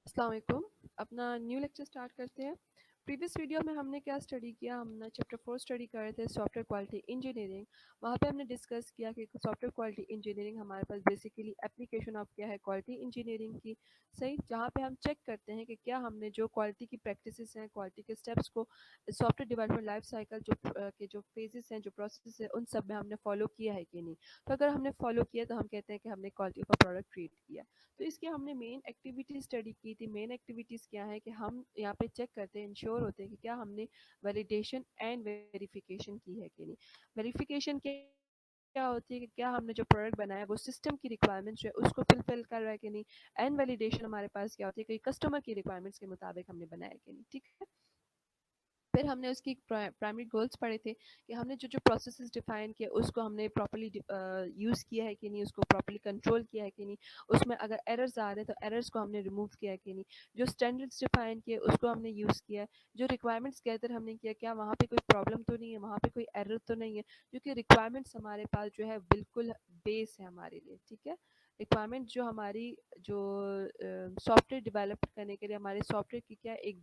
अस्सलाम वालेकुम। अपना न्यू लेक्चर स्टार्ट करते हैं। प्रीवियस वीडियो में हमने क्या स्टडी किया, हमने चैप्टर 4 स्टडी कर रहे थे सॉफ्टवेयर क्वालिटी इंजीनियरिंग। वहाँ पे हमने डिस्कस किया कि सॉफ्टवेयर क्वालिटी इंजीनियरिंग हमारे पास बेसिकली एप्लीकेशन ऑफ क्या है, क्वालिटी इंजीनियरिंग की। सही, जहाँ पे हम चेक करते हैं कि क्या हमने जो क्वालिटी की प्रैक्टिसेस हैं, क्वालिटी के स्टेप्स को सॉफ्टवेयर डेवलपमेंट लाइफ साइकिल के जो फेजेस हैं, जो प्रोसेस है, उन सब में हमने फॉलो किया है कि नहीं। तो अगर हमने फॉलो किया तो हम कहते हैं कि हमने क्वालिटी का प्रोडक्ट क्रिएट किया। तो इसकी हमने मेन एक्टिविटी स्टडी की थी। मेन एक्टिविटीज़ क्या है कि हम यहाँ पे चेक करते हैं, इंश्योर होते हैं कि क्या हमने वैलिडेशन एंड वेरिफिकेशन की है कि नहीं। वेरिफिकेशन क्या होती है कि क्या हमने जो प्रोडक्ट बनाया वो सिस्टम की रिक्वायरमेंट्स जो है उसको फिलफिल कर रहा है कि नहीं। एंड वैलिडेशन हमारे पास क्या होती है कि कस्टमर की रिक्वायरमेंट्स के मुताबिक हमने बनाया कि नहीं। ठीक है। फिर हमने उसकी प्राइमरी गोल्स पढ़े थे कि हमने जो जो प्रोसेसेस डिफाइन किए उसको हमने प्रॉपर्ली यूज़ किया है कि नहीं, उसको प्रॉपर्ली कंट्रोल किया है कि नहीं, उसमें अगर एरर्स आ रहे हैं तो एरर्स को हमने रिमूव किया है कि नहीं, जो स्टैंडर्ड्स डिफाइन किए उसको हमने यूज़ किया है, जो रिक्वायरमेंट्स गैदर हमने किया क्या वहाँ पे कोई प्रॉब्लम तो नहीं है, वहाँ पे कोई एरर तो नहीं है, क्योंकि रिक्वायरमेंट्स हमारे पास जो है बिल्कुल बेस है हमारे लिए। ठीक है। रिक्वायरमेंट जो हमारी जो सॉफ्टवेयर डेवलप करने के लिए हमारे सॉफ्टवेयर की क्या एक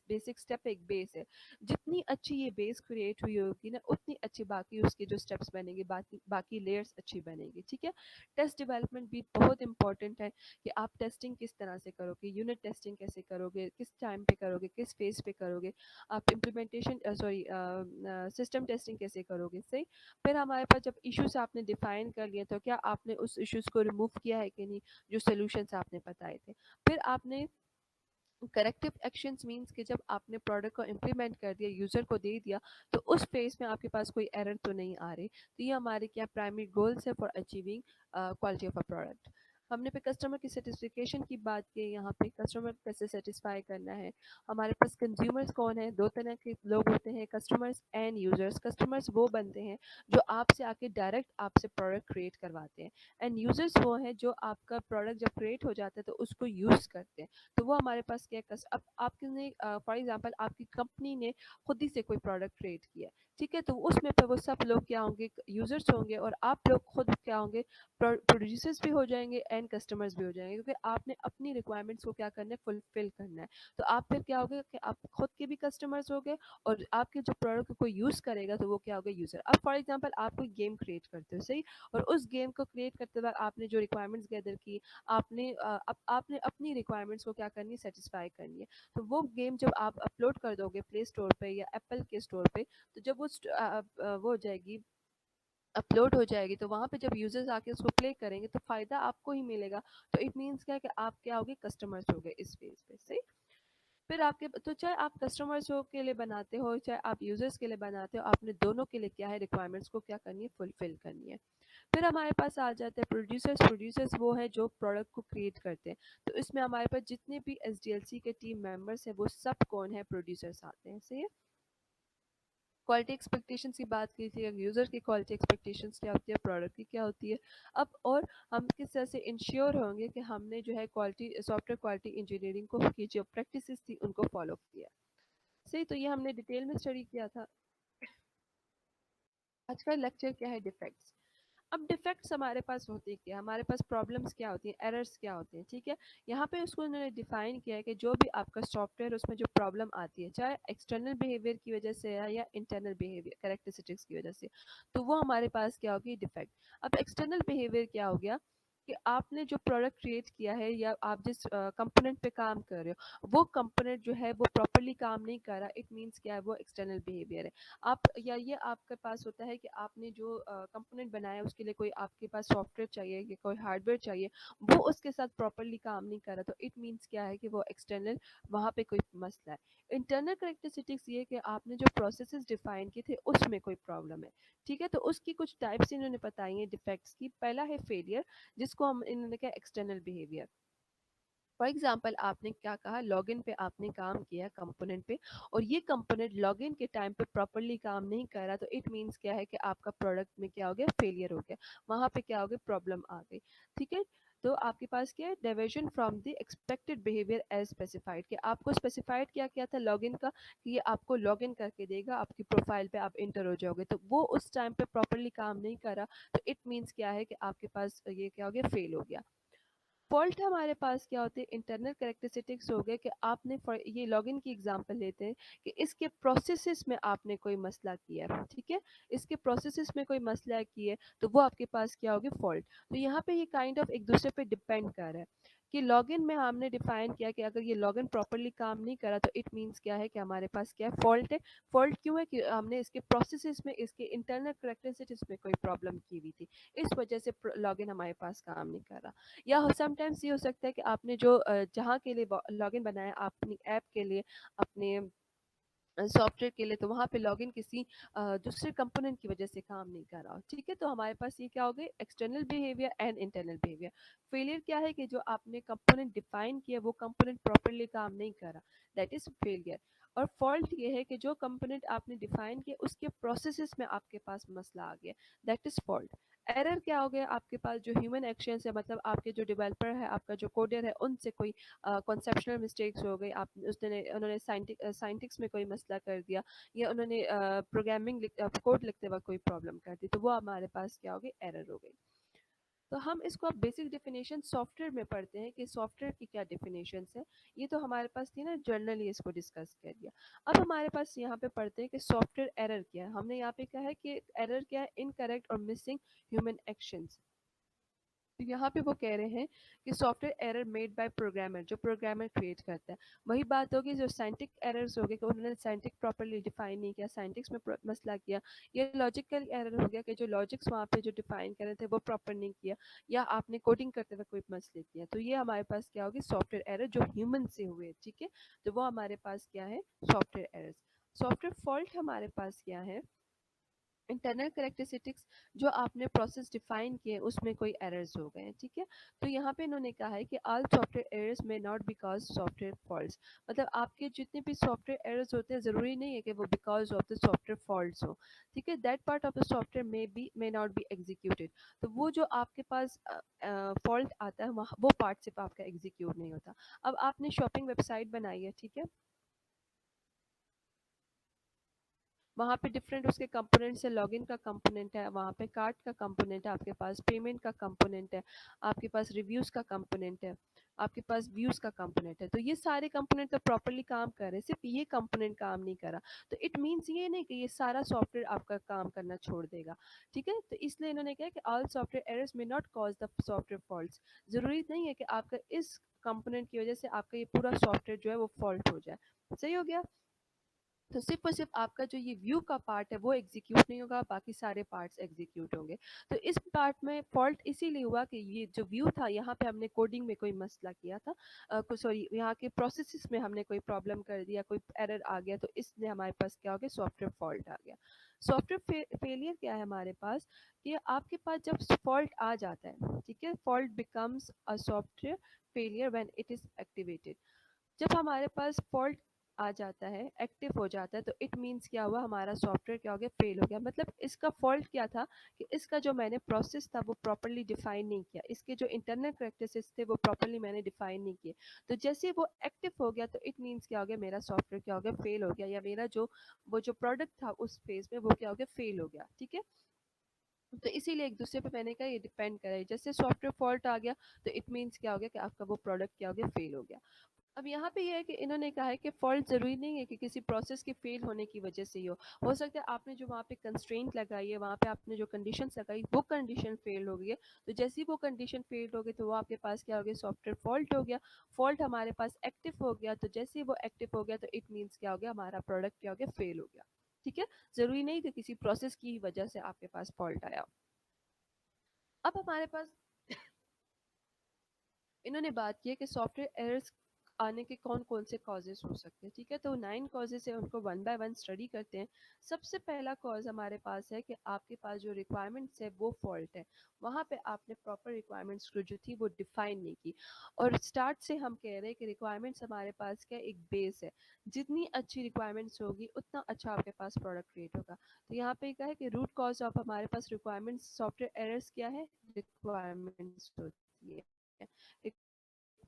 बेसिक स्टेप एक बेस है। जितनी अच्छी ये बेस क्रिएट हुई होगी ना उतनी अच्छी बाकी उसके जो स्टेप्स बनेंगे, बाकी बाकी लेयर्स अच्छी बनेंगी। ठीक है। टेस्ट डेवलपमेंट भी बहुत इंपॉर्टेंट है कि आप टेस्टिंग किस तरह से करोगे, यूनिट टेस्टिंग कैसे करोगे, किस टाइम पे करोगे, किस फेज पे करोगे, आप इम्प्लीमेंटेशन सॉरी सिस्टम टेस्टिंग कैसे करोगे। सही। फिर हमारे पास जब इश्यूज आपने डिफाइन कर लिए तो क्या आपने उस इश्यूज को रिमूव किया है कि नहीं, जो सोल्यूशंस आपने बताए थे। फिर आपने करेक्टिव एक्शंस मींस कि जब आपने प्रोडक्ट को इम्प्लीमेंट कर दिया, यूज़र को दे दिया, तो उस फेज में आपके पास कोई एरर तो नहीं आ रही। तो ये हमारे क्या प्राइमरी गोल्स है for achieving quality of a product. हमने पे कस्टमर की सेटिस्फिकेशन की बात की। यहाँ पे कस्टमर कैसे सेटिस्फाई करना है। हमारे पास कंज्यूमर्स कौन है, दो तरह के लोग होते हैं, कस्टमर्स एंड यूजर्स। कस्टमर्स वो बनते हैं जो आपसे आके डायरेक्ट आपसे प्रोडक्ट क्रिएट करवाते हैं, एंड यूजर्स वो हैं जो आपका प्रोडक्ट जब क्रिएट हो जाता है तो उसको यूज़ करते हैं। तो वो हमारे पास क्या अब आपने फॉर एग्जांपल आपकी कंपनी ने खुद ही से कोई प्रोडक्ट क्रिएट किया। ठीक है। तो उसमें पे वो सब लोग क्या होंगे, यूजर्स होंगे, और आप लोग खुद क्या होंगे, प्रोड्यूसर्स भी हो जाएंगे एंड कस्टमर्स भी हो जाएंगे, क्योंकि आपने अपनी रिक्वायरमेंट्स को क्या करना है, फुलफिल करना है। तो आप फिर क्या होगा कि आप खुद के भी कस्टमर्स हो गए, और आपके जो प्रोडक्ट को यूज़ करेगा तो वो क्या होगा, यूज़र। अब फॉर एग्जांपल आप कोई गेम क्रिएट करते हो। सही। और उस गेम को क्रिएट करते वक्त आपने जो रिक्वायरमेंट्स गैदर की, आपने अपनी रिक्वायरमेंट्स को क्या करनी है, सेटिस्फाई करनी है। तो वो गेम जब आप अपलोड कर दोगे प्ले स्टोर पे या एप्पल के स्टोर पे, तो जब वो हो जाएगी, अपलोड हो जाएगी, तो वहाँ पे जब यूजर्स आके उसको प्ले करेंगे तो फ़ायदा आपको ही मिलेगा। तो इट मीन्स क्या है कि आप क्या होगे, कस्टमर्स हो गए इस फेज पे। सही। फिर आपके तो चाहे आप कस्टमर्स हो के लिए बनाते हो, चाहे आप यूजर्स के लिए बनाते हो, आपने दोनों के लिए क्या है, रिक्वायरमेंट्स को क्या करनी है, फुलफिल करनी है। फिर हमारे पास आ जाते हैं प्रोड्यूसर्स। प्रोड्यूसर्स वो है जो प्रोडक्ट को क्रिएट करते हैं। तो इसमें हमारे पास जितने भी एसडीएलसी के टीम मेंबर्स हैं वो सब कौन है, प्रोड्यूसर्स आते हैं। सही है। क्वालिटी एक्सपेक्टेशंस की बात की थी, यूज़र की क्वालिटी एक्सपेक्टेशंस क्या होती है, प्रोडक्ट की क्या होती है। अब और हम किस तरह से इंश्योर होंगे कि हमने जो है क्वालिटी सॉफ्टवेयर क्वालिटी इंजीनियरिंग को की जो प्रैक्टिसेस थी उनको फॉलो किया। सही। तो ये हमने डिटेल में स्टडी किया था। आज का लेक्चर क्या है, डिफेक्ट्स। अब डिफेक्ट्स हमारे पास होते क्या, हमारे पास प्रॉब्लम्स क्या होती हैं, एरर्स क्या होते हैं। ठीक है। यहाँ पे उसको उन्होंने डिफाइन किया है कि जो भी आपका सॉफ्टवेयर उसमें जो प्रॉब्लम आती है, चाहे एक्सटर्नल बिहेवियर की वजह से है या इंटरनल बिहेवियर कैरेक्टरिस्टिक्स की वजह से, तो वो हमारे पास क्या होगी, डिफेक्ट। अब एक्सटर्नल बिहेवियर क्या हो गया कि आपने जो प्रोडक्ट क्रिएट किया है या आप जिस कंपोनेंट पे काम कर रहे हो, वो कंपोनेंट जो है वो प्रॉपरली काम नहीं कर रहा। इट मीन्स क्या है, वो एक्सटर्नल बिहेवियर है। आप या ये आपके पास होता है कि आपने जो कंपोनेंट बनाया उसके लिए कोई आपके पास सॉफ्टवेयर चाहिए या कोई हार्डवेयर चाहिए, वो उसके साथ प्रॉपरली काम नहीं कर रहा। तो इट मीन्स क्या है कि वो एक्सटर्नल, वहाँ पे कोई मसला है। इंटरनल करेक्टरिस्टिक्स ये कि आपने जो प्रोसेसेस डिफाइन किए थे उसमें कोई प्रॉब्लम है। ठीक है। तो उसकी कुछ टाइप्स इन्होंने बताई हैं डिफेक्ट्स की। पहला है फेलियर, जिसको हम इन्होंने कहा एक्सटर्नल बिहेवियर। फॉर एग्जाम्पल आपने क्या कहा, लॉगिन पे आपने काम किया कंपोनेंट पे, और ये कंपोनेंट लॉगिन के टाइम पे प्रॉपरली काम नहीं कर रहा। तो इट मीन्स क्या है कि आपका प्रोडक्ट में क्या हो गया, फेलियर हो गया, वहाँ पे क्या हो गया, प्रॉब्लम आ गई। ठीक है। तो आपके पास क्या है, diversion from the expected behaviour as specified, कि आपको स्पेसिफाइड क्या किया था लॉगिन का, कि ये आपको लॉगिन करके देगा, आपकी प्रोफाइल पे आप इंटर हो जाओगे, तो वो उस टाइम पे प्रॉपरली काम नहीं करा। तो इट मीन्स क्या है कि आपके पास ये क्या हो गया, फेल हो गया। फॉल्ट हमारे पास क्या होते हैं, इंटरनल कैरेक्टरिस्टिक्स हो गए कि आपने ये लॉगिन की एग्जांपल लेते हैं कि इसके प्रोसेसेस में आपने कोई मसला किया है, ठीक है, इसके प्रोसेसेस में कोई मसला किया है, तो वो आपके पास क्या होगी, फॉल्ट। तो यहाँ पे ये काइंड ऑफ एक दूसरे पे डिपेंड कर रहा है कि लॉगिन में हमने डिफाइन किया कि अगर ये लॉगिन प्रॉपरली काम नहीं करा तो इट मीन्स क्या है कि हमारे पास क्या है, फॉल्ट है। फॉल्ट क्यों है कि हमने इसके प्रोसेसेस में, इसके इंटरनल कैरेक्टरिस्टिक्स में कोई प्रॉब्लम की हुई थी, इस वजह से लॉगिन हमारे पास काम नहीं कर रहा। या समटाइम्स ये हो सकता है कि आपने जो जहाँ के लिए लॉगिन बनाया अपनी ऐप के लिए, अपने सॉफ्टवेयर के लिए, तो वहाँ पे लॉगिन किसी दूसरे कंपोनेंट की वजह से काम नहीं कर रहा हो, ठीक है। तो हमारे पास ये क्या हो गए, external behaviour and internal behaviour. Failure क्या है कि जो आपने कंपोनेंट डिफाइन किया वो कंपोनेंट प्रॉपरली काम नहीं कर रहा, दैट इज फेलियर। और फॉल्ट ये है कि जो कंपोनेंट आपने डिफाइन किया उसके प्रोसेसेस में आपके पास मसला आ गया, दैट इज फॉल्ट। एरर क्या हो गया, आपके पास जो ह्यूमन एक्शन है, मतलब आपके जो डेवलपर है, आपका जो कोडर है, उनसे कोई कॉन्सेप्शनल मिस्टेक्स हो गई, आप उसने उन्होंने साइंटिक्स में कोई मसला कर दिया, या उन्होंने प्रोग्रामिंग कोड लिखते वक्त कोई प्रॉब्लम कर दी, तो वो हमारे पास क्या हो गई, एरर हो गई। तो हम इसको अब बेसिक डेफिनेशन सॉफ्टवेयर में पढ़ते हैं कि सॉफ्टवेयर की क्या डेफिनेशन है। ये तो हमारे पास थी ना, जर्नली इसको डिस्कस कर दिया। अब हमारे पास यहाँ पे पढ़ते हैं कि सॉफ्टवेयर एरर क्या है। हमने यहाँ पे कहा है कि एरर क्या है, इनकरेक्ट और मिसिंग ह्यूमन एक्शंस। तो यहाँ पे वो कह रहे हैं कि software error made by programmer, जो प्रोग्रामर क्रिएट करता है। वही बात होगी जो साइंटिक एरर्स हो गए कि उन्होंने साइंटिक प्रॉपरली डिफाइन नहीं किया, साइंटिक्स में मसला किया। या लॉजिकल एरर हो गया कि जो लॉजिक्स वहाँ पे जो डिफाइन कर रहे थे वो प्रॉपर नहीं किया, या आपने कोडिंग करते हुए कोई मसले किया। तो ये हमारे पास क्या होगी, सॉफ्टवेयर एरर जो ह्यूमन से हुए, ठीक है। तो वो हमारे पास क्या है, सॉफ्टवेयर एरर्स। सॉफ्टवेयर फॉल्ट हमारे पास क्या है, इंटरनल कैरेक्टरिस्टिक्स, जो आपने प्रोसेस डिफाइन किए उसमें कोई एरर्स हो गए हैं, ठीक है। तो यहाँ पे इन्होंने कहा है कि ऑल सॉफ्टवेयर एरर्स में नॉट बिकॉज सॉफ्टवेयर फॉल्ट्स, मतलब आपके जितने भी सॉफ्टवेयर एरर्स होते हैं ज़रूरी नहीं है कि वो because of the software faults हो, ठीक है। That part of the software may not be executed, तो वो जो आपके पास फॉल्ट आता है वहाँ वो पार्ट सिर्फ आपका एग्जीक्यूट नहीं होता। अब आपने शॉपिंग वेबसाइट बनाई है, ठीक है, वहाँ पे डिफरेंट उसके कंपोनेंट्स है, लॉगिन का कंपोनेंट है, वहाँ पे कार्ट का कंपोनेंट है, आपके पास पेमेंट का कंपोनेंट है, आपके पास रिव्यूज़ का कंपोनेंट है, आपके पास व्यूज़ का कंपोनेंट है। तो ये सारे कंपोनेंट तो प्रॉपरली काम कर रहे हैं, सिर्फ ये कंपोनेंट काम नहीं कर रहा। तो इट मीन्स ये नहीं कि ये सारा सॉफ्टवेयर आपका काम करना छोड़ देगा, ठीक है। तो इसलिए इन्होंने कहा कि ऑल सॉफ्टवेयर एरर्स में not cause the software faults, ज़रूरी नहीं है कि आपका इस कंपोनेंट की वजह से आपका ये पूरा सॉफ्टवेयर जो है वो फॉल्ट हो जाए। सही हो गया। तो सिर्फ और सिर्फ आपका जो ये व्यू का पार्ट है वो एग्जीक्यूट नहीं होगा, बाकी सारे पार्ट्स एग्जीक्यूट होंगे। तो इस पार्ट में फॉल्ट इसीलिए हुआ कि ये जो व्यू था, यहाँ पे हमने कोडिंग में कोई मसला किया था, सॉरी, यहाँ के प्रोसेसेस में हमने कोई प्रॉब्लम कर दिया, कोई एरर आ गया, तो इसलिए हमारे पास क्या हो गया, सॉफ्टवेयर फॉल्ट आ गया। सॉफ्टवेयर फेलियर क्या है हमारे पास, कि आपके पास जब फॉल्ट आ जाता है, ठीक है, fault becomes a software failure when it is activated. जब हमारे पास फॉल्ट आ जाता है, एक्टिव हो जाता है, तो इट मीन्स क्या हुआ, हमारा सॉफ्टवेयर क्या हो गया, फेल हो गया। मतलब इसका फॉल्ट क्या था कि इसका जो मैंने प्रोसेस था वो प्रॉपरली डिफाइन नहीं किया, इसके जो इंटरनल कैरेक्टरिस्टिक्स थे वो प्रॉपरली मैंने डिफाइन नहीं किए। तो जैसे ही वो एक्टिव हो गया तो इट मीन्स क्या हो गया, मेरा सॉफ्टवेयर क्या हो गया, फेल हो गया, या मेरा जो वो जो प्रोडक्ट था उस फेज में वो क्या हो गया, फेल हो गया, ठीक है। तो इसीलिए एक दूसरे पे मैंने कहा ये डिपेंड करे, जैसे सॉफ्टवेयर फॉल्ट आ गया तो इट मीन्स क्या हो गया कि आपका वो प्रोडक्ट क्या हो गया, फेल हो गया। अब यहाँ पे ये है कि इन्होंने कहा है कि फॉल्ट ज़रूरी नहीं है कि किसी प्रोसेस के फेल होने की वजह से ही हो सकता है आपने जो वहाँ पे कंस्ट्रेंट लगाई है, वहाँ पे आपने जो कंडीशंस लगाई वो कंडीशन फेल हो गई है। तो जैसे ही वो कंडीशन फेल हो गई तो वो आपके पास क्या हो गया, सॉफ्टवेयर फॉल्ट हो गया। फॉल्ट हमारे पास एक्टिव हो गया, तो जैसे ही वो एक्टिव हो गया तो इट मीन्स क्या हो गया, हमारा प्रोडक्ट क्या हो गया, फेल हो गया, ठीक है। ज़रूरी नहीं कि किसी प्रोसेस की वजह से आपके पास फॉल्ट आया। अब हमारे पास इन्होंने बात की है कि सॉफ्टवेयर एरर्स आने के कौन कौन से कॉजेज हो सकते हैं, ठीक है। तो 9 कॉजेज है, उनको वन बाय वन स्टडी करते हैं। सबसे पहला कॉज हमारे पास है कि आपके पास जो रिक्वायरमेंट्स है वो फॉल्ट है, वहाँ पे आपने प्रॉपर रिक्वायरमेंट्स को जो थी वो डिफाइन नहीं की। और स्टार्ट से हम कह रहे हैं कि रिक्वायरमेंट्स हमारे पास क्या एक बेस है, जितनी अच्छी रिक्वायरमेंट्स होगी उतना अच्छा आपके पास प्रोडक्ट क्रिएट होगा। तो यहाँ पे क्या है कि रूट कॉज ऑफ हमारे पास रिक्वायरमेंट्स सॉफ्टवेयर एरर्स क्या है, रिक्वायरमेंट्स होती है।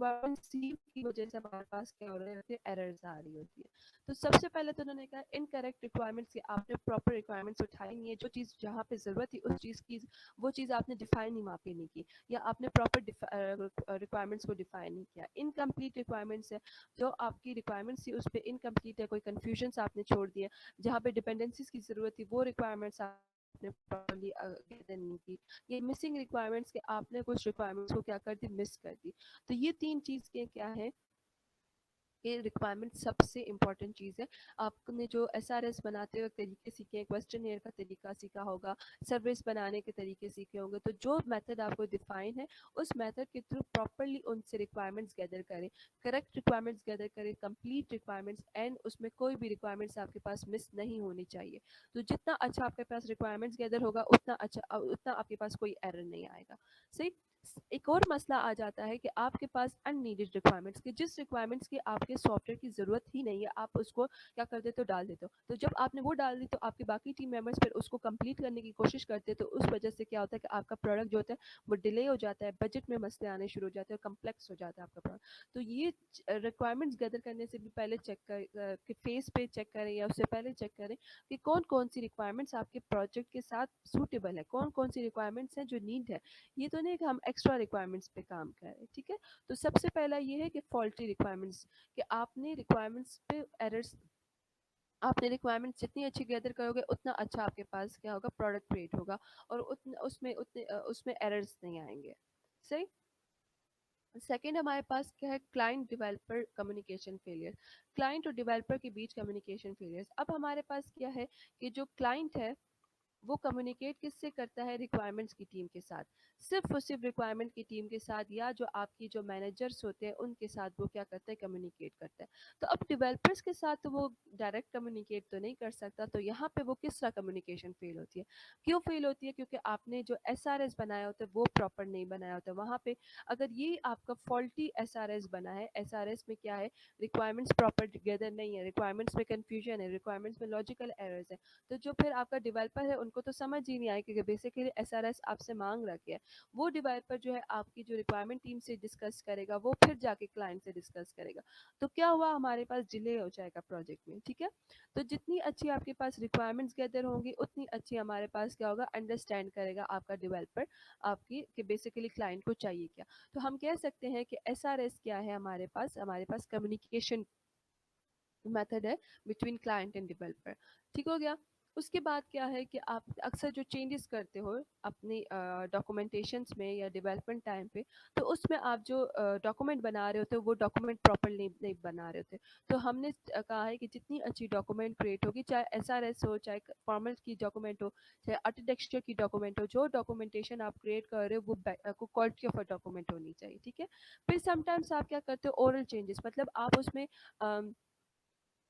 रिक्वायरमेंट सी की वजह से हमारे पास क्या हो रहा है, एरर्स आ रही होती है। तो सबसे पहले तो उन्होंने कहा इनकरेक्ट रिक्वायरमेंट्स की आपने प्रॉपर रिक्वायरमेंट्स उठाई नहीं है, जो चीज़ जहाँ पे ज़रूरत थी उस चीज़ की वो चीज़ आपने डिफाइन ही वहाँ पे नहीं की, या आपने प्रॉपर रिक्वायरमेंट्स को डिफाइन नहीं किया। इनकम्प्लीट रिक्वायरमेंट्स है, जो आपकी रिक्वायरमेंट्स थी उस पर इनकम्प्लीट है, कोई कन्फ्यूजन्स आपने छोड़ दिया, जहाँ पे डिपेंडेंसीज की ज़रूरत थी वो रिक्वायरमेंट्स आपने प्रॉपर्ली गैदर नहीं की, ये मिसिंग रिक्वायरमेंट्स के आपने कुछ रिक्वायरमेंट्स को क्या कर दी, मिस कर दी। तो ये तीन चीज़ के क्या है कि रिक्वायरमेंट सबसे इम्पॉर्टेंट चीज़ है। आपने जो एसआरएस बनाते हुए तरीके सीखे हैं, क्वेश्चनियर का तरीका सीखा होगा, सर्विस बनाने के तरीके सीखे होंगे, तो जो मेथड आपको डिफाइन है उस मेथड के थ्रू प्रॉपरली उनसे रिक्वायरमेंट्स गैदर करें, करेक्ट रिक्वायरमेंट्स गैदर करें, कंप्लीट रिक्वायरमेंट्स, एंड उसमें कोई भी रिक्वायरमेंट्स आपके पास मिस नहीं होनी चाहिए। तो जितना अच्छा आपके पास रिक्वायरमेंट्स गैदर होगा उतना आपके पास कोई एरर नहीं आएगा। सही। एक और मसला आ जाता है कि आपके पास अननीडेड रिक्वायरमेंट्स की, जिस रिक्वायरमेंट्स की आपके सॉफ्टवेयर की ज़रूरत ही नहीं है, आप उसको क्या कर देते हो, डाल देते हो। तो जब आपने वो डाल दी तो आपके बाकी टीम मेंबर्स फिर उसको कंप्लीट करने की कोशिश करते हैं, तो उस वजह से क्या होता है कि आपका प्रोडक्ट जो होता है वो डिले हो जाता है, बजट में मसले आने शुरू हो जाते हैं, कम्प्लेक्स हो जाता है आपका प्रोडक्ट। तो ये रिक्वायरमेंट्स गैदर करने से भी पहले चेक कर कि फेस पे चेक करें या उससे पहले चेक करें कि कौन कौन सी रिक्वायरमेंट्स आपके प्रोजेक्ट के साथ सूटेबल है, कौन कौन सी रिक्वायरमेंट्स हैं जो नीड है। ये तो नहीं कि हम एक्स्ट्रा रिक्वायरमेंट्स पे काम कर रहे हैं, ठीक है। तो सबसे पहला ये है कि फॉल्टी रिक्वायरमेंट्स, कि आपने रिक्वायरमेंट्स पे एरर्स, आपने रिक्वायरमेंट्स जितनी अच्छी गैदर करोगे उतना अच्छा आपके पास क्या होगा, प्रोडक्ट क्रिएट होगा, और उसमें एरर्स नहीं आएंगे। सही। सेकेंड हमारे पास क्या है, client developer communication failure, client और डेवलपर के बीच कम्युनिकेशन फेलियर्स। अब हमारे पास क्या है कि जो क्लाइंट है वो कम्युनिकेट किससे करता है, रिक्वायरमेंट्स की टीम के साथ, सिर्फ और सिर्फ रिक्वायरमेंट की टीम के साथ, या जो आपकी जो मैनेजर्स होते हैं उनके साथ वो क्या करता है, कम्युनिकेट करता है। तो अब डेवलपर्स के साथ तो वो डायरेक्ट कम्युनिकेट तो नहीं कर सकता, तो यहाँ पे वो किस तरह कम्युनिकेशन फेल होती है, क्यों फेल होती है, क्योंकि आपने जो एस बनाया होता है वो प्रॉपर नहीं बनाया होता। वहाँ पे अगर ये आपका फॉल्टी एस बना है, एस में क्या है, रिक्वायरमेंट्स प्रॉपर टुगेदर नहीं है, रिक्वायरमेंट्स में कन्फ्यूजन है, रिक्वायरमेंट्स में लॉजिकल एरर्स है, तो जो फिर आपका डेवलपर है उनको तो समझ ही नहीं आए, क्योंकि बेसिकली एसआरएस आपसे मांग रखे है। वो डेवलपर जो है आपकी जो रिक्वायरमेंट टीम से डिस्कस करेगा, वो फिर जाके क्लाइंट से डिस्कस करेगा, तो क्या हुआ, हमारे पास डिले हो जाएगा प्रोजेक्ट में, ठीक है। तो जितनी अच्छी आपके पास रिक्वायरमेंट्स गैदर होंगी उतनी अच्छी हमारे पास क्या होगा, अंडरस्टैंड करेगा आपका डेवलपर आपकी कि बेसिकली क्लाइंट को चाहिए क्या। तो हम कह सकते हैं कि एसआरएस क्या है, हमारे पास कम्युनिकेशन मेथड है बिटवीन क्लाइंट एंड डेवलपर। ठीक हो गया। उसके बाद क्या है कि आप अक्सर जो चेंजेस करते हो अपनी डॉक्यूमेंटेशंस में या डेवलपमेंट टाइम पे, तो उसमें आप जो डॉक्यूमेंट बना रहे होते हो वो डॉक्यूमेंट प्रॉपर नहीं बना रहे होते। तो हमने कहा है कि जितनी अच्छी डॉक्यूमेंट क्रिएट होगी, चाहे एसआरएस हो, चाहे फॉर्मल की डॉक्यूमेंट हो, चाहे आर्किटेक्चर की डॉक्यूमेंट हो, जो डॉक्यूमेंटेशन आप क्रिएट कर रहे हो वो क्वालिटी ऑफ अ डॉक्यूमेंट होनी चाहिए, ठीक है। फिर समटाइम्स आप क्या करते हो, ओरल चेंजेस, मतलब आप उसमें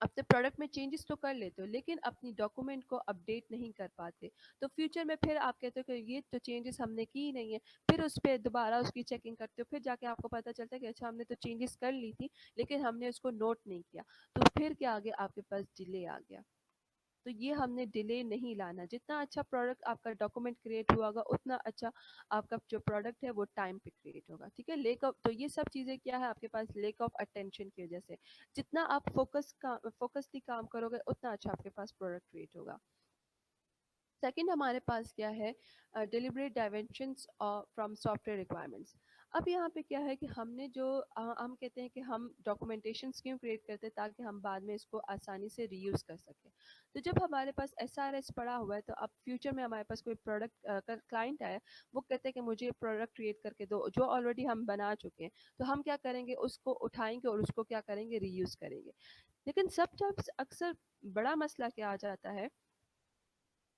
अपने प्रोडक्ट में चेंजेस तो कर लेते हो लेकिन अपनी डॉक्यूमेंट को अपडेट नहीं कर पाते। तो फ्यूचर में फिर आप कहते हो कि ये तो चेंजेस हमने की ही नहीं है, फिर उस पर दोबारा उसकी चेकिंग करते हो, फिर जाके आपको पता चलता है कि अच्छा हमने तो चेंजेस कर ली थी लेकिन हमने उसको नोट नहीं किया, तो फिर क्या आ गया, आपके पास डिले आ गया। तो ये हमने डिले नहीं लाना, जितना अच्छा प्रोडक्ट आपका डॉक्यूमेंट क्रिएट हुआ होगा उतना अच्छा आपका जो प्रोडक्ट है वो टाइम पे क्रिएट होगा, ठीक है। लेक ऑफ, तो ये सब चीज़ें क्या है आपके पास, लेक ऑफ अटेंशन की वजह से, जितना आप फोकसली काम करोगे उतना अच्छा आपके पास प्रोडक्ट क्रिएट होगा। सेकंड हमारे पास क्या है, deliberate dimensions from software requirements. अब यहाँ पे क्या है कि हमने जो हम कहते हैं कि हम डॉक्यूमेंटेशंस क्यों क्रिएट करते हैं, ताकि हम बाद में इसको आसानी से रीयूज़ कर सकें। तो जब हमारे पास एसआरएस पड़ा हुआ है, तो अब फ्यूचर में हमारे पास कोई प्रोडक्ट का क्लाइंट आया, वो कहते हैं कि मुझे प्रोडक्ट क्रिएट करके दो जो ऑलरेडी हम बना चुके हैं, तो हम क्या करेंगे, उसको उठाएंगे और उसको क्या करेंगे, रीयूज़ करेंगे। लेकिन सब अक्सर बड़ा मसला क्या आ जाता है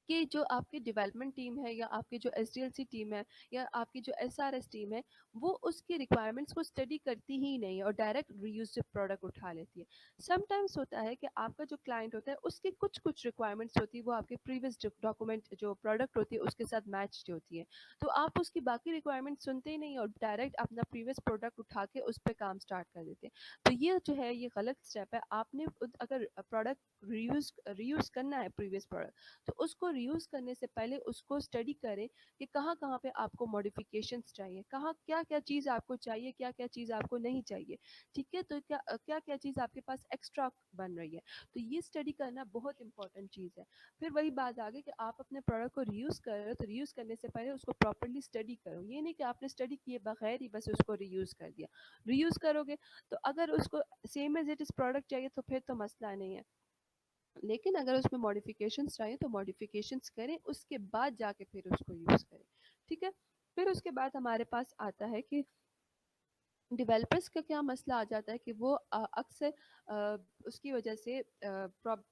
कि जो आपकी डेवलपमेंट टीम है या आपकी जो एसडीएलसी टीम है या आपकी जो एसआरएस टीम है, वो उसकी रिक्वायरमेंट्स को स्टडी करती ही नहीं है और डायरेक्ट रीयूज्ड प्रोडक्ट उठा लेती है। समटाइम्स होता है कि आपका जो क्लाइंट होता है उसकी कुछ कुछ रिक्वायरमेंट्स होती है वो आपके प्रीवियस डॉक्यूमेंट जो प्रोडक्ट होती है उसके साथ मैच होती है, तो आप उसकी बाकी रिक्वायरमेंट सुनते ही नहीं और डायरेक्ट अपना प्रीवियस प्रोडक्ट उठा के उस पर काम स्टार्ट कर देते हैं। तो ये जो है ये गलत स्टेप है। आपने अगर प्रोडक्ट रीयूज रीयूज करना है प्रीवियस प्रोडक्ट, तो उसको रीयूज़ करने से पहले उसको स्टडी करें कि कहाँ-कहाँ पे आपको मॉडिफ़िकेशंस चाहिए, कहाँ क्या-क्या चीज़ आपको चाहिए, क्या-क्या चीज़ आपको नहीं चाहिए, ठीक है? तो क्या-क्या चीज़ आपके पास एक्स्ट्रा बन रही है, तो ये स्टडी करना बहुत इंपॉर्टेंट चीज़ है। फिर वही बात आ गई कि आप अपने प्रोडक्ट को रीयूज़ कर रहे हो, तो रीयूज़ करने से पहले उसको प्रॉपर्ली स्टडी करो। ये नहीं कि आपने स्टडी किए बगैर ही बस उसको रीयूज़ कर दिया। रीयूज़ करोगे तो अगर उसको same as it is product चाहिए तो फिर तो मसला नहीं है। लेकिन अगर उसमें मॉडिफिकेशंस चाहिए तो मॉडिफिकेशंस करें, उसके बाद जाके फिर उसको यूज़ करें, ठीक है? फिर उसके बाद हमारे पास आता है कि डेवलपर्स का क्या मसला आ जाता है कि वो अक्सर उसकी वजह से प्रॉब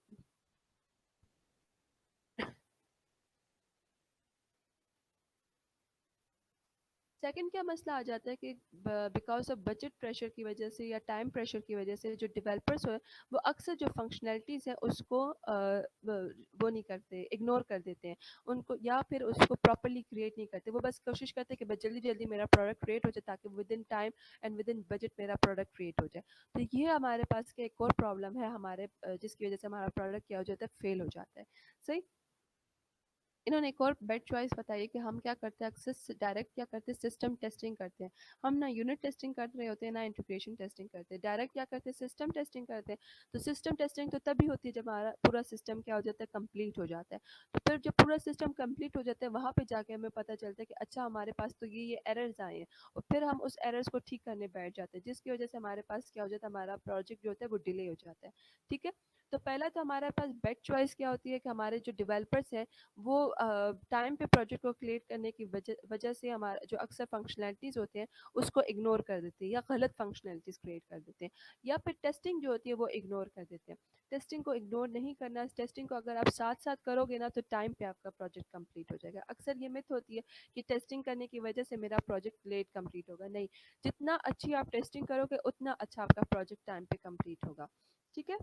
सेकंड क्या मसला आ जाता है कि बिकॉज ऑफ बजट प्रेशर की वजह से या टाइम प्रेशर की वजह से जो डेवलपर्स हो वो अक्सर जो फंक्शनैलिटीज़ हैं उसको वो नहीं करते, इग्नोर कर देते हैं उनको, या फिर उसको प्रॉपर्ली क्रिएट नहीं करते। वो बस कोशिश करते हैं कि बस जल्दी जल्दी मेरा प्रोडक्ट क्रिएट हो जाए ताकि with in time and with in budget मेरा प्रोडक्ट क्रिएट हो जाए। तो ये हमारे पास का एक और प्रॉब्लम है हमारे जिसकी वजह से हमारा प्रोडक्ट क्या हो जाता है, फेल हो जाता है। सही। इन्होंने एक और बेड चॉइस बताई है कि हम क्या करते हैं, अक्सर डायरेक्ट क्या करते हैं, सिस्टम टेस्टिंग करते हैं। हम ना यूनिट टेस्टिंग कर रहे होते हैं ना इंटीग्रेशन टेस्टिंग करते हैं, डायरेक्ट क्या करते हैं, सिस्टम टेस्टिंग करते हैं। तो सिस्टम टेस्टिंग तो तभी होती है जब हमारा पूरा सिस्टम क्या हो जाता है, कंप्लीट हो जाता है। तो फिर जब पूरा सिस्टम कंप्लीट हो जाता है वहाँ पे जाके हमें पता चलता है कि अच्छा हमारे पास तो ये एरर्स आए हैं, और फिर हम उस एरर्स को ठीक करने बैठ जाते हैं, जिसकी वजह से हमारे पास क्या हो जाता है, हमारा प्रोजेक्ट जो होता है वो डिले हो जाता है। ठीक है। तो पहला तो हमारे पास बेड चॉइस क्या होती है कि हमारे जो डेवलपर्स हैं वो टाइम पे प्रोजेक्ट को क्रिएट करने की वजह वजह से हमारा जो अक्सर फंक्शनैलिटीज़ होते हैं उसको इग्नोर कर देते हैं या गलत फंक्शनैलिटीज़ क्रिएट कर देते हैं, या फिर टेस्टिंग जो होती है वो इग्नोर कर देते हैं। टेस्टिंग को इग्नोर नहीं करना, टेस्टिंग को अगर आप साथ साथ करोगे ना तो टाइम पे आपका प्रोजेक्ट कंप्लीट हो जाएगा। अक्सर ये मिथ होती है कि टेस्टिंग करने की वजह से मेरा प्रोजेक्ट लेट कंप्लीट होगा, नहीं, जितना अच्छी आप टेस्टिंग करोगे उतना अच्छा आपका प्रोजेक्ट टाइम पे कंप्लीट होगा। ठीक है।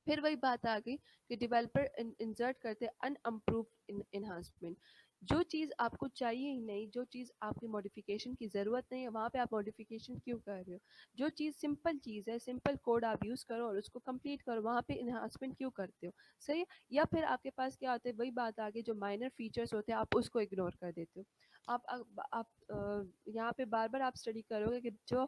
फिर वही बात आ गई कि डेवलपर इंसर्ट करते अनअप्रूव्ड इन्हांसमेंट। जो चीज़ आपको चाहिए ही नहीं, जो चीज़ आपकी मॉडिफिकेशन की ज़रूरत नहीं है, वहाँ पे आप मॉडिफिकेशन क्यों कर रहे हो? जो चीज़ सिंपल चीज़ है, सिंपल कोड आप यूज़ करो और उसको कंप्लीट करो, वहाँ पे इन्हांसमेंट क्यों करते हो? सही है? या फिर आपके पास क्या होता है, वही बात आ गई, जो माइनर फीचर्स होते हैं आप उसको इग्नोर कर देते हो। आप यहाँ पे बार बार आप स्टडी करोगे कि जो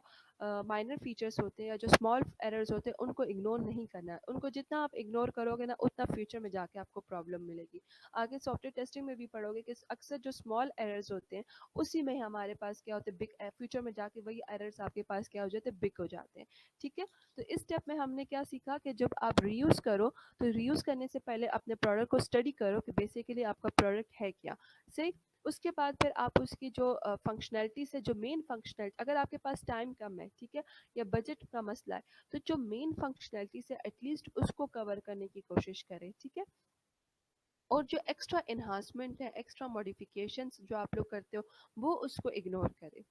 माइनर फीचर्स होते हैं या जो स्मॉल एरर्स होते हैं उनको इग्नोर नहीं करना है। उनको जितना आप इग्नोर करोगे ना उतना फ्यूचर में जाके आपको प्रॉब्लम मिलेगी। आगे सॉफ्टवेयर टेस्टिंग में भी पढ़ोगे कि अक्सर जो स्मॉल एरर्स होते हैं उसी में ही हमारे पास क्या होते हैं, बिग फ्यूचर में जाके वही एरर्स आपके पास क्या हो जाते हैं, बिग हो जाते हैं। ठीक है। तो इस स्टेप में हमने क्या सीखा कि जब आप रीयूज़ करो तो रीयूज़ करने से पहले अपने प्रोडक्ट को स्टडी करो कि बेसिकली आपका प्रोडक्ट है क्या। सही। उसके बाद फिर आप उसकी जो फंक्शनैलिटीज़ है, जो मेन फंक्शनैलिटी, अगर आपके पास टाइम कम है, ठीक है, या बजट का मसला है, तो जो मेन फंक्शनैलिटीज़ है एटलीस्ट उसको कवर करने की कोशिश करें। ठीक है। और जो एक्स्ट्रा एनहांसमेंट है, एक्स्ट्रा मॉडिफिकेशंस जो आप लोग करते हो वो उसको इग्नोर करें।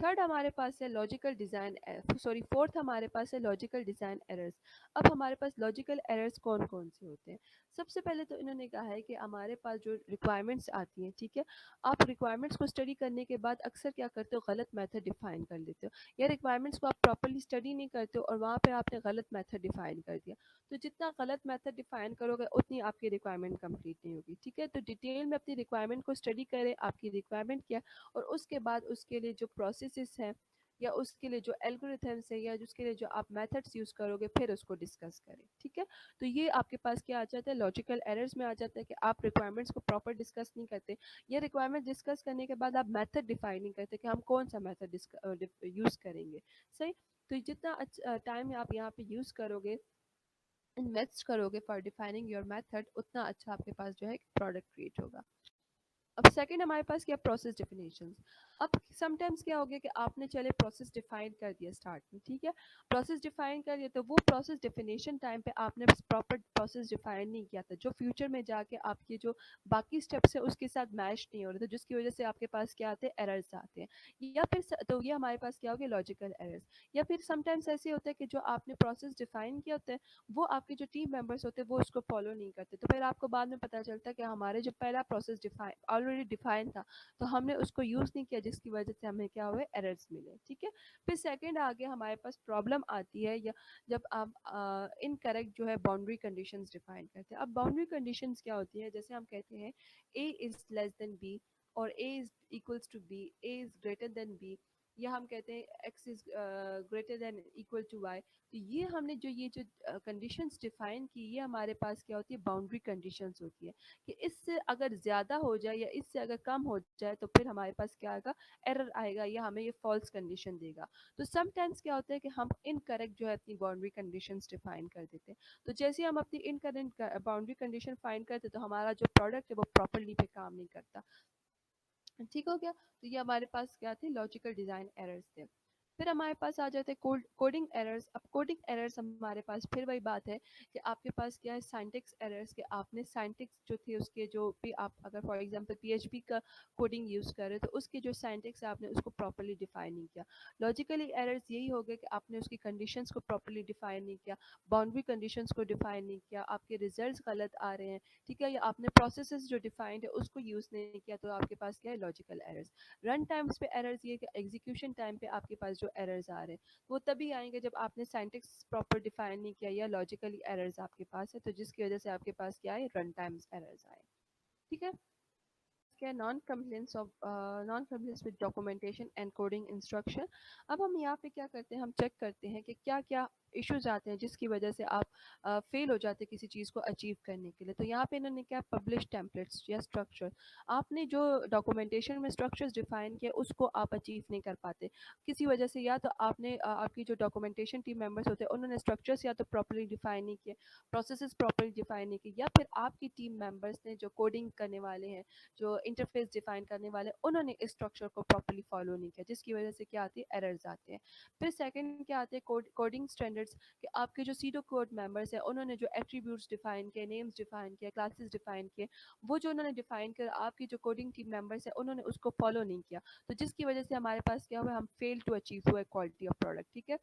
थर्ड हमारे पास है लॉजिकल डिज़ाइन, सॉरी फोर्थ हमारे पास है लॉजिकल डिज़ाइन एरर्स। अब हमारे पास लॉजिकल एरर्स कौन कौन से होते हैं? सबसे पहले तो इन्होंने कहा है कि हमारे पास जो रिक्वायरमेंट्स आती हैं, ठीक है, आप रिक्वायरमेंट्स को स्टडी करने के बाद अक्सर क्या करते हो, गलत मेथड डिफाइन कर लेते हो, या रिक्वायरमेंट्स को आप प्रॉपरली स्टडी नहीं करते हो और वहाँ पे आपने गलत मेथड डिफाइन कर दिया। तो जितना गलत मेथड डिफाइन करोगे उतनी आपकी रिक्वायरमेंट कंप्लीट नहीं होगी। ठीक है। तो डिटेल में अपनी रिक्वायरमेंट को स्टडी करें, आपकी रिक्वायरमेंट क्या, और उसके बाद उसके लिए जो प्रोसेसेस हैं या उसके लिए जो एल्गोरिथम्स है या उसके लिए जो आप मेथड्स यूज़ करोगे फिर उसको डिस्कस करें। ठीक है। तो ये आपके पास क्या आ जाता है, लॉजिकल एरर्स में आ जाता है कि आप रिक्वायरमेंट्स को प्रॉपर डिस्कस नहीं करते, या रिक्वायरमेंट डिस्कस करने के बाद आप मेथड डिफाइन नहीं करते कि हम कौन सा मेथड यूज़ करेंगे। सही। तो जितना टाइम आप यहाँ पे यूज़ करोगे, इन्वेस्ट करोगे फॉर डिफाइनिंग योर मेथड, उतना अच्छा आपके पास जो है प्रोडक्ट क्रिएट होगा। अब सेकंड हमारे पास क्या, प्रोसेस डेफिनेशंस। अब समटाइम्स क्या हो गया कि आपने चले प्रोसेस डिफाइन कर दिया स्टार्ट में, ठीक है, प्रोसेस डिफाइन कर दिया, तो वो प्रोसेस डेफिनेशन टाइम पे आपने प्रॉपर प्रोसेस डिफाइन नहीं किया था जो फ्यूचर में जाके आपके जो बाकी स्टेप्स है उसके साथ मैच नहीं हो रहे थे, जिसकी वजह से आपके पास क्या आते हैं, एरर्स आते हैं। या फिर तो ये हमारे पास क्या हो गया, लॉजिकल एरर्स। या फिर समटाइम्स ऐसे होता है कि जो आपने प्रोसेस डिफाइन किया होता है वो आपके जो टीम मेंबर्स होते हैं वो उसको फॉलो नहीं करते, तो फिर आपको बाद में पता चलता है कि हमारे जो पहला प्रोसेस डिफाइन ऑलरेडी डिफाइन था तो हमने उसको यूज़ नहीं किया, जिसकी वजह से हमें क्या हुए, एरर्स मिले। ठीक है, फिर सेकंड आगे हमारे पास प्रॉब्लम आती है या जब आप इनकरेक्ट जो है बाउंड्री कंडीशंस डिफाइन करते हैं। अब बाउंड्री कंडीशंस क्या होती है, जैसे हम कहते हैं a is less than b और a is equals to b, a is greater than b, या हम कहते हैं x is greater than equal to y. तो ये जो कंडीशंस डिफाइन की, ये हमारे पास क्या होती है, बाउंड्री कंडीशंस होती है कि इससे अगर ज़्यादा हो जाए या इससे अगर कम हो जाए तो फिर हमारे पास क्या आएगा, एरर आएगा या हमें ये फॉल्स कंडीशन देगा। तो समटाइम्स क्या होता है कि हम इनकरेक्ट जो है अपनी बाउंड्री कंडीशंस डिफाइन कर देते हैं। तो जैसे हम अपनी इनकरेक्ट बाउंड्री कंडीशन फाइन करते हैं तो हमारा जो प्रोडक्ट है वो प्रॉपरली पे काम नहीं करता। ठीक हो गया, तो ये हमारे पास क्या थे, लॉजिकल डिज़ाइन एरर्स थे। फिर हमारे पास आ जाते हैं कोडिंग एरर्स। अब कोडिंग एरर्स हमारे पास फिर वही बात है कि आपके पास क्या है, साइंटिक्स एरर्स, के आपने साइंटिक्स जो थे उसके जो भी आप अगर फॉर एग्जांपल पीएचपी का कोडिंग यूज़ कर रहे हो तो उसके जो साइंटिक्स है आपने उसको प्रॉपर्ली डिफाइन नहीं किया। लॉजिकली एरर्स यही हो गए कि आपने उसकी कंडीशंस को प्रॉपर्ली डिफाइन नहीं किया, बाउंड्री कंडीशंस को डिफाइन नहीं किया, आपके रिजल्ट्स गलत आ रहे हैं। ठीक है, या आपने प्रोसेसेस जो डिफाइंड है उसको यूज़ नहीं किया, तो आपके पास क्या है, लॉजिकल एरर्स। रन टाइम्स पे एरर्स ये कि एग्जीक्यूशन टाइम पे आपके पास जो एरर्स आ रहे हैं वो तभी आएंगे जब आपने साइंटिक्स प्रॉपर डिफाइन नहीं किया या लॉजिकली एरर्स आपके पास है, तो जिसकी वजह से आपके पास क्या है, रन टाइम्स एरर्स आए। ठीक है, क्या non compliance with documentation and coding instruction. अब हम यहाँ पे क्या करते हैं, हम चेक करते हैं कि क्या क्या इश्यूज आते हैं जिसकी वजह से आप फेल हो जाते हैं किसी चीज़ को अचीव करने के लिए। तो यहाँ पे इन्होंने क्या, पब्लिश टेम्पलेट्स या स्ट्रक्चर, आपने जो डॉक्यूमेंटेशन में स्ट्रक्चर्स डिफाइन किया उसको आप अचीव नहीं कर पाते किसी वजह से, या तो आपकी जो डॉक्यूमेंटेशन टीम मेंबर्स होते हैं उन्होंने स्ट्रक्चर्स या तो प्रॉपर्ली डिफाइन नहीं किए, प्रोसेसेस प्रॉपर्ली डिफाइन नहीं किए, या फिर आपकी टीम मेंबर्स ने जो कोडिंग करने वाले हैं, जो इंटरफेस डिफाइन करने वाले, उन्होंने इस स्ट्रक्चर को प्रॉपर्ली फॉलो नहीं किया, जिसकी वजह से क्या आती है, एरर्स आते हैं। फिर सेकंड क्या आते हैं, कोडिंग स्टैंडर्ड्स, कि आपके जो सीडो कोड मेंबर्स हैं उन्होंने जो एट्रीब्यूट्स डिफाइन किए, नेम्स डिफाइन किए, क्लासेस डिफाइन किए, वो जो उन्होंने डिफाइन कर आपकी जो कोडिंग टीम मेंबर्स हैं उन्होंने उसको फॉलो नहीं किया, तो जिसकी वजह से हमारे पास क्या हुआ, हम फेल टू अचीव हुआ क्वालिटी ऑफ प्रोडक्ट। ठीक है,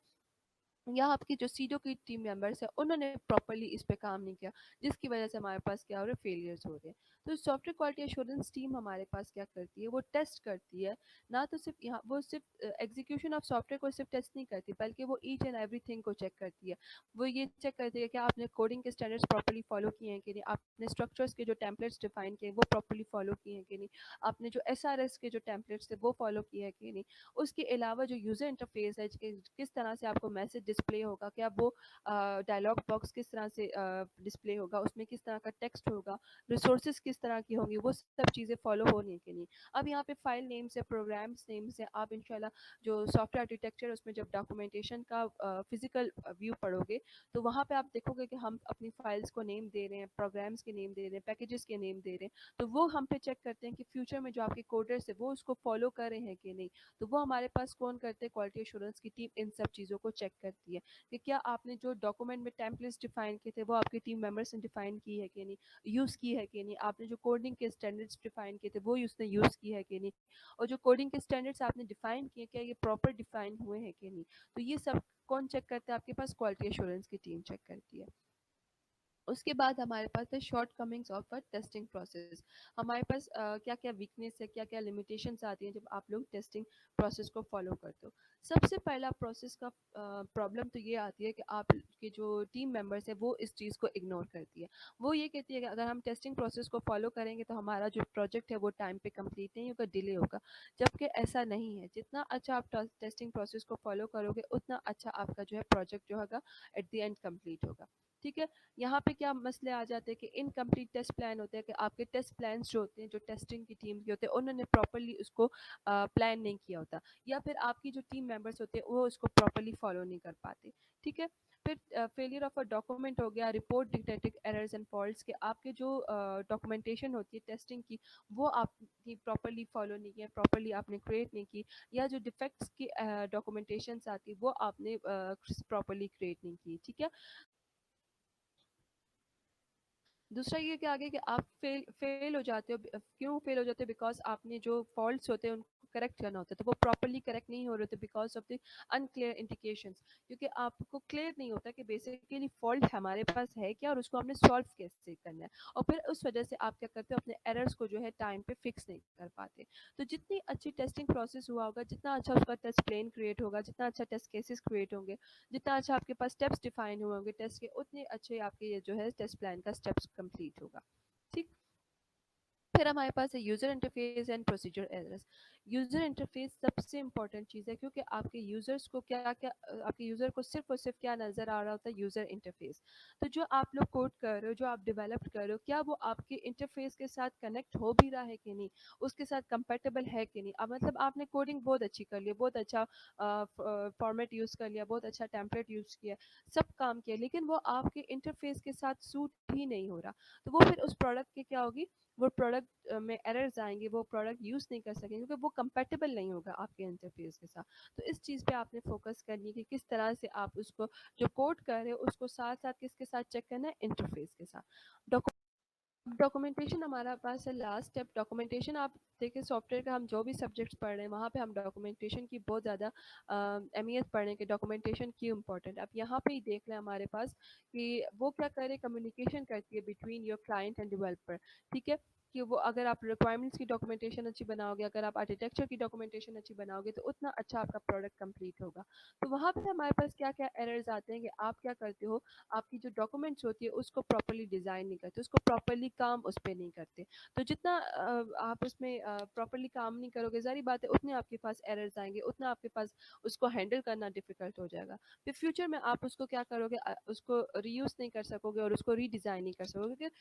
या आपकी जो सीडो की टीम मेंबर्स है उन्होंने प्रॉपर्ली इस पे काम नहीं किया, जिसकी वजह से हमारे पास क्या हो रहा है, फेलियर्स हो रहे हैं। तो सॉफ्टवेयर क्वालिटी एश्योरेंस टीम हमारे पास क्या करती है, वो टेस्ट करती है, ना तो सिर्फ यहाँ वो सिर्फ एग्जीक्यूशन ऑफ सॉफ्टवेयर को सिर्फ टेस्ट नहीं करती, बल्कि वो ईच एंड एवरीथिंग को चेक करती है। वो ये चेक करती है कि आपने कोडिंग के स्टैंडर्ड्स प्रॉपर्ली फॉलो किए हैं कि नहीं, आपने स्ट्रक्चर्स के जो टेम्पलेट्स डिफाइन किए वो प्रॉपर्ली फॉलो किए हैं कि नहीं, आपने जो एसआरएस के जो टेम्पलेट्स थे वो फॉलो किए हैं कि नहीं। उसके अलावा जो यूज़र इंटरफेस है, किस तरह से आपको मैसेज डिस्प्ले होगा, क्या वो डायलॉग बॉक्स किस तरह से डिस्प्ले होगा, उसमें किस तरह का टेक्स्ट होगा, रिसोर्सेज किस तरह की होंगी, वो सब चीज़ें फॉलो होनी है कि नहीं। अब यहाँ पे फाइल नेम्स है, प्रोग्राम्स नेम्स है, आप इंशाल्लाह जो सॉफ्टवेयर आर्किटेक्चर उसमें जब डॉक्यूमेंटेशन का फिजिकल व्यू पढ़ोगे तो वहाँ पे आप देखोगे कि हम अपनी फाइल्स को नेम दे रहे हैं, प्रोग्राम्स के नेम दे रहे हैं, पैकेजेस के नेम दे रहे हैं, तो वो हम पे चेक करते हैं कि फ्यूचर में जो आपके कोडर्स है वो उसको फॉलो कर रहे हैं कि नहीं। तो वो हमारे पास कौन करते हैं, क्वालिटी एश्योरेंस की टीम इन सब चीज़ों को चेक करती है कि क्या आपने जो डॉक्यूमेंट में टेम्पलेट्स डिफाइन किए थे वो आपकी टीम मेंबर्स ने डिफाइन की है कि नहीं, यूज़ की है कि नहीं, आपने जो कोडिंग के स्टैंडर्ड्स डिफाइन किए थे वो उसने यूज़ की है कि नहीं, और जो कोडिंग के स्टैंडर्ड्स आपने डिफाइन किए क्या ये प्रॉपर डिफाइन हुए हैं कि नहीं। तो ये सब कौन चेक करता है, आपके पास क्वालिटी एश्योरेंस की टीम चेक करती है। उसके बाद हमारे पास है shortcomings of a testing process. हमारे पास क्या क्या वीकनेस है, क्या क्या लिमिटेशंस आती हैं जब आप लोग टेस्टिंग प्रोसेस को फॉलो करते हो। सबसे पहला प्रोसेस का प्रॉब्लम तो ये आती है कि आपके जो टीम मेंबर्स है वो इस चीज़ को इग्नोर करती है। वो ये कहती है कि अगर हम टेस्टिंग प्रोसेस को फॉलो करेंगे तो हमारा जो प्रोजेक्ट है वो टाइम पे कंप्लीट नहीं होगा, डिले होगा, जबकि ऐसा नहीं है। जितना अच्छा आप टेस्टिंग प्रोसेस को फॉलो करोगे उतना अच्छा आपका जो है प्रोजेक्ट जो होगा एट द एंड कंप्लीट होगा। ठीक है, यहाँ पे क्या मसले आ जाते हैं कि इनकम्प्लीट टेस्ट प्लान होते हैं, कि आपके टेस्ट प्लान्स जो होते हैं, जो टेस्टिंग की टीम के होते हैं उन्होंने प्रॉपरली उसको प्लान नहीं किया होता, या फिर आपकी जो टीम मेंबर्स होते हैं वो उसको प्रॉपरली फॉलो नहीं कर पाते। ठीक है, फिर फेलियर ऑफ अ डॉक्यूमेंट हो गया, report detecting errors and faults, के आपके जो डॉक्यूमेंटेशन होती है टेस्टिंग की वो आपने प्रॉपरली फॉलो नहीं किया, प्रॉपरली आपने क्रिएट नहीं की, या जो डिफेक्ट्स की डॉक्यूमेंटेशन आती है वो आपने प्रॉपरली क्रिएट नहीं की। ठीक है, दूसरा ये कि आगे कि आप फेल हो जाते हो, क्यों फेल हो जाते हो? बिकॉज़ आपने जो फॉल्ट्स होते हैं उनको करेक्ट करना होता है, तो वो प्रॉपर्ली करेक्ट नहीं हो रहे थे because of the unclear indications, क्योंकि आपको क्लियर नहीं होता कि बेसिकली फॉल्ट हमारे पास है क्या और उसको हमने सॉल्व कैसे करना है, और फिर उस वजह से आप क्या करते हो, अपने एरर्स को जो है टाइम पे फिक्स नहीं कर पाते। तो जितनी अच्छी टेस्टिंग प्रोसेस हुआ होगा, जितना अच्छा उसका टेस्ट प्लेन क्रिएट होगा, जितना अच्छा टेस्ट केसेस क्रिएट होंगे, जितना अच्छा आपके पास स्टेप्स डिफाइन हुए होंगे टेस्ट के, उतने अच्छे आपके ये जो है टेस्ट प्लान का स्टेप्स कंप्लीट होगा। ठीक। फिर हमारे पास है user interface and procedure errors. User interface सबसे इंपॉर्टेंट चीज़ है, क्योंकि आपके यूज़र्स को क्या क्या आपके यूज़र को सिर्फ और सिर्फ क्या नज़र आ रहा होता है, यूज़र इंटरफेस। तो जो आप लोग कोड कर रहे हो, जो आप डेवलप कर रहे हो, क्या वो आपके इंटरफेस के साथ कनेक्ट हो भी रहा है कि नहीं, उसके साथ कंपेटेबल है कि नहीं। अब मतलब आपने कोडिंग बहुत अच्छी कर ली, बहुत अच्छा फॉर्मेट यूज़ कर लिया, बहुत अच्छा टेम्पलेट यूज़ किया, सब काम किया, लेकिन वो आपके इंटरफेस के साथ सूट ही नहीं हो रहा, तो वो फिर उस प्रोडक्ट की क्या होगी, वो प्रोडक्ट में एरर्स आएंगे, वो प्रोडक्ट यूज़ नहीं कर सकेंगे, क्योंकि वो कंपेटेबल नहीं होगा आपके इंटरफेस के साथ। तो इस चीज़ पे आपने फोकस करनी है कि किस तरह से आप उसको जो कोड कर रहे हो उसको साथ साथ किसके साथ चेक करना है, इंटरफेस के साथ। डॉक्यूमेंटेशन हमारा पास है लास्ट स्टेप। डॉक्यूमेंटेशन आप देखिए, सॉफ्टवेयर का हम जो भी सब्जेक्ट्स पढ़ रहे हैं वहाँ पे हम डॉक्यूमेंटेशन की बहुत ज़्यादा अहमियत पढ़ रहे हैं कि डॉक्यूमेंटेशन क्यों इम्पोर्टेंट। अब यहाँ पे ही देख लें हमारे पास कि वो क्या करे, कम्युनिकेशन करती है between your client end developer. ठीक है, कि वो अगर आप रिक्वायरमेंट्स की डॉक्यूमेंटेशन अच्छी बनाओगे, अगर आप आर्किटेक्चर की डॉक्यूमेंटेशन अच्छी बनाओगे, तो उतना अच्छा आपका प्रोडक्ट कंप्लीट होगा। तो वहाँ पे हमारे पास क्या क्या एरर्स आते हैं कि आप क्या करते हो, आपकी जो डॉक्यूमेंट्स होती है उसको प्रॉपर्ली डिज़ाइन नहीं करते, उसको प्रॉपर्ली काम उस पे नहीं करते। तो जितना आप उसमें प्रॉपर्ली काम नहीं करोगे, ज़ाहिर बात है उतने आपके पास एरर्स आएँगे, उतना आपके पास उसको हैंडल करना डिफ़िकल्ट हो जाएगा। फिर फ्यूचर में आप उसको क्या करोगे, उसको रीयूज़ नहीं कर सकोगे और उसको रीडिज़ाइन नहीं कर सकोगे, क्योंकि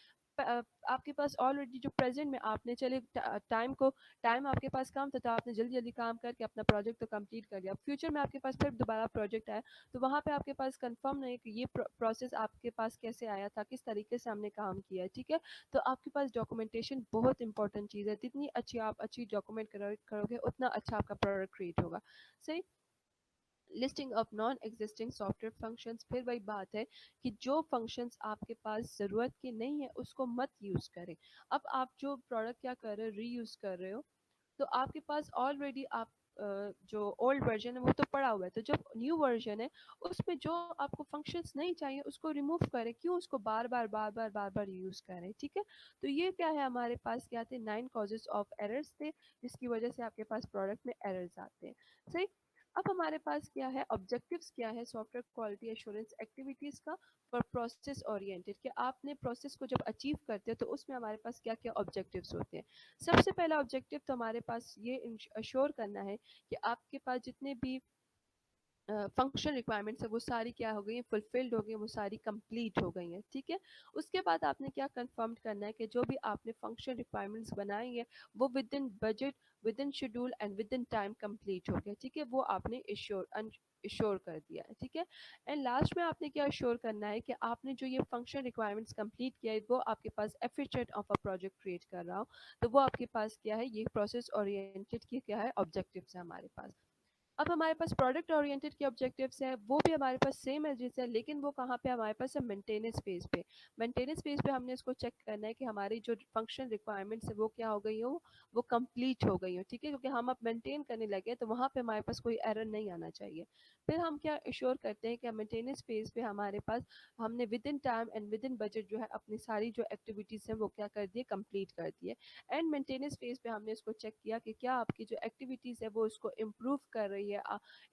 आपके पास ऑलरेडी जो प्रेज़ेंट में आपने चले टाइम आपके पास कम था, तो आपने जल्दी-जल्दी काम करके अपना प्रोजेक्ट तो कंप्लीट कर लिया। अब फ्यूचर में आपके पास फिर दोबारा प्रोजेक्ट आया, तो वहाँ पे आपके पास कंफर्म नहीं है कि ये प्रोसेस आपके पास कैसे आया था, किस तरीके से हमने काम किया है, ठीक है। तो आपके पास डॉक्यूमेंटेशन बहुत इंपॉर्टेंट चीज़ है, जितनी अच्छी आप अच्छी डॉक्यूमेंट करोगे उतना अच्छा आपका प्रोडक्ट क्रिएट होगा। सही। Listing of non existing software functions, फिर वही बात है कि जो फंक्शंस आपके पास ज़रूरत के नहीं है उसको मत यूज़ करें। अब आप जो प्रोडक्ट क्या कर रहे हो, रीयूज़ कर रहे हो, तो आपके पास ऑलरेडी आप जो ओल्ड वर्जन है वो तो पड़ा हुआ है, तो जो न्यू वर्जन है उसमें जो आपको फंक्शंस नहीं चाहिए उसको रिमूव करें, क्यों उसको बार बार यूज़ करें, ठीक है। तो ये क्या है, हमारे पास क्या थे, 9 कॉजेज ऑफ एरर्स थे, जिसकी वजह से आपके पास प्रोडक्ट में एरर्स आते हैं। सही। अब हमारे पास क्या है, ऑब्जेक्टिव्स क्या है सॉफ्टवेयर क्वालिटी एश्योरेंस एक्टिविटीज़ का, फॉर प्रोसेस ओरिएंटेड, कि आपने प्रोसेस को जब अचीव करते हो तो उसमें हमारे पास क्या क्या ऑब्जेक्टिव्स होते हैं। सबसे पहला ऑब्जेक्टिव तो हमारे पास ये अश्योर करना है कि आपके पास जितने भी फंक्शन रिक्वायरमेंट्स है वो सारी क्या हो गई हैं, फुलफिल्ड हो गई हैं, वो सारी कंप्लीट हो गई हैं, ठीक है। उसके बाद आपने क्या कंफर्म करना है कि जो भी आपने फंक्शन रिक्वायरमेंट्स बनाई हैं वो with in budget, with in schedule and with in time complete हो गया, ठीक है। वो आपने इश्योर कर दिया है, ठीक है। एंड लास्ट में आपने क्या इश्योर करना है कि आपने जो ये फंक्शन रिक्वायरमेंट्स कंप्लीट किया है वो आपके पास efficient of a project create कर रहा हो, तो वो आपके पास क्या है, ये प्रोसेस ओरिएंटेड की क्या है, ऑब्जेक्टिव्स है हमारे पास। अब हमारे पास प्रोडक्ट ओरिएंटेड के ऑब्जेक्टिव्स हैं, वो भी हमारे पास सेम एज है, लेकिन वो कहाँ पे हमारे पास है, मेंटेनेंस फेज पे। मेंटेनेंस फेज पे हमने इसको चेक करना है कि हमारी जो फंक्शन रिक्वायरमेंट्स है वो क्या हो गई हो, वो कंप्लीट हो गई हो, ठीक है, क्योंकि हम अब मेंटेन करने लगे हैं, तो वहाँ पे हमारे पास कोई एरर नहीं आना चाहिए। फिर हम क्या इंश्योर करते हैं कि मेंटेनेंस फेज पे हमारे पास हमने with in time and with in budget जो है अपनी सारी जो एक्टिविटीज़ हैं वो क्या कर दिए, कंप्लीट कर दिए। एंड मेंटेनेंस फेज पे हमने इसको चेक किया कि क्या आपकी जो एक्टिविटीज़ है वो इसको इम्प्रूव कर रही है,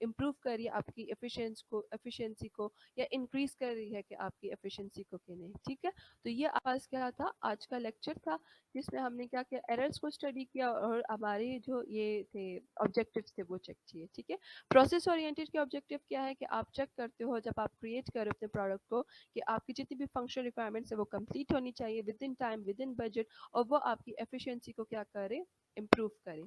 इम्प्रूव कर रही है आपकी एफिशिएंसी को, या इंक्रीज कर रही है कि आपकी एफिशिएंसी को कि नहीं, ठीक है। तो ये आज क्या था, आज का लेक्चर था, जिसमें हमने क्या किया, एरर्स को स्टडी किया और हमारे जो ये थे ऑब्जेक्टिव्स थे वो चेक किए, ठीक है। प्रोसेस ओरिएंटेड के ऑब्जेक्टिव क्या है कि आप चेक करते हो जब आप क्रिएट करो अपने प्रोडक्ट को, कि आपकी जितनी भी फंक्शन रिक्वायरमेंट्स है वो कंप्लीट होनी चाहिए with in time, with in budget, और वो आपकी एफिशिएंसी को क्या करे, इम्प्रूव करे,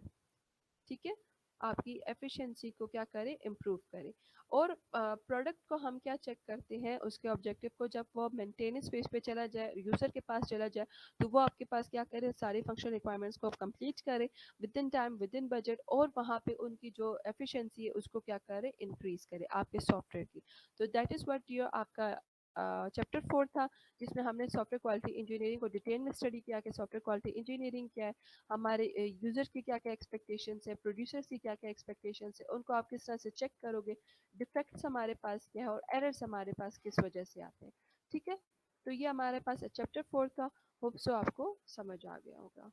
ठीक है। आपकी एफिशिएंसी को क्या करें, इम्प्रूव करें। और प्रोडक्ट को हम क्या चेक करते हैं, उसके ऑब्जेक्टिव को, जब वो मेंटेनेंस फेज पे चला जाए, यूज़र के पास चला जाए, तो वो आपके पास क्या करे, सारी फंक्शन रिक्वायरमेंट्स को कंप्लीट करे with in time, with in budget, और वहाँ पे उनकी जो एफिशिएंसी है उसको क्या करे, इंक्रीज करे आपके सॉफ्टवेयर की। तो दैट इज़ व्हाट योर आपका चैप्टर 4 था, जिसमें हमने सॉफ्टवेयर क्वालिटी इंजीनियरिंग को डिटेल में स्टडी किया कि सॉफ्टवेयर क्वालिटी इंजीनियरिंग क्या है, हमारे यूजर्स की क्या क्या एक्सपेक्टेशंस है, प्रोड्यूसर्स की क्या क्या एक्सपेक्टेशंस है, उनको आप किस तरह से चेक करोगे, डिफेक्ट्स हमारे पास क्या है और एरर्स हमारे पास किस वजह से आते हैं। ठीक है, तो ये हमारे पास चैप्टर 4 था। होप सो आपको समझ आ गया होगा।